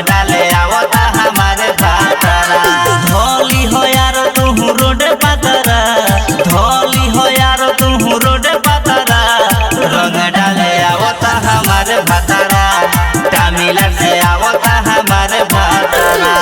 डाले आवता हमारे भातारा। धोली हो यार तू रोड पातारा, धोली हो यार तू रोड पातारा, रंग डाले आवता हमारे भातारा, तमिलनाडु से आवता हमारे भातारा।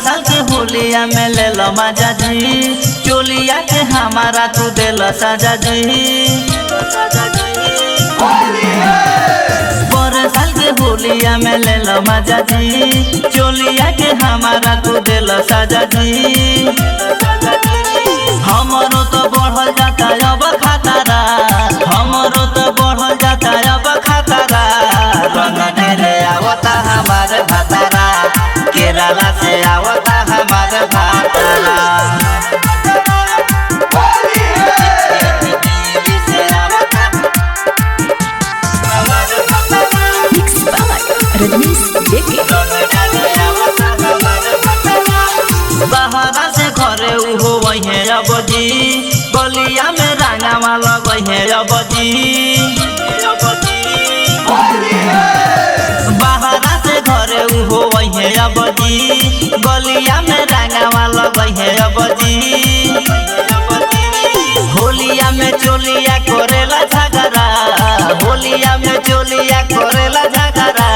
साल के होलिया में ले लो मजा जी, चोलिया के हमारा तू दे लो सजा जी। साल के होलिया में ले लो मजा जी, चोलिया के हमारा तू दे लो सजा जी। हमरो तो बढ़ल जाता अब खतरा, हमरो तो बढ़ल जाता अब खतरा, रंग ढेरे आवता हमारे भातारा, केरला से आवता हमारे भातारा। बहरा से घरे उहो वही अब जी, गलिया में रंगावा लगही अब जी। बहरा से घरे उहो वही अब जी, गलिया में रंगावा लगही अब जी। होलिया में चोलिया करेला झगड़ा, होलिया में चोलिया करेला झगड़ा,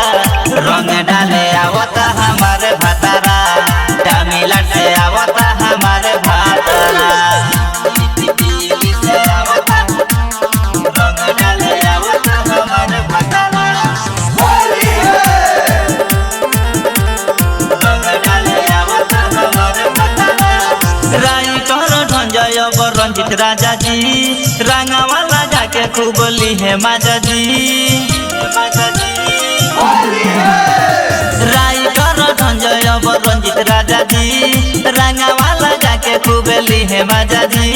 रंग डाले आवता हमारे भातारा, तमिलनाडु से आवता हमारे भातारा। रंग डाले आवता हमारे भातारा, रंग डाले आवता हमारे भातारा। राइटर ढंजय रंजित राजा जी, रंगावा राजा के खूब लीहे माजा जी। राइटर ढंजय रंजित राजा जी, रंगावा राजा के खूब लीहे माजा जी।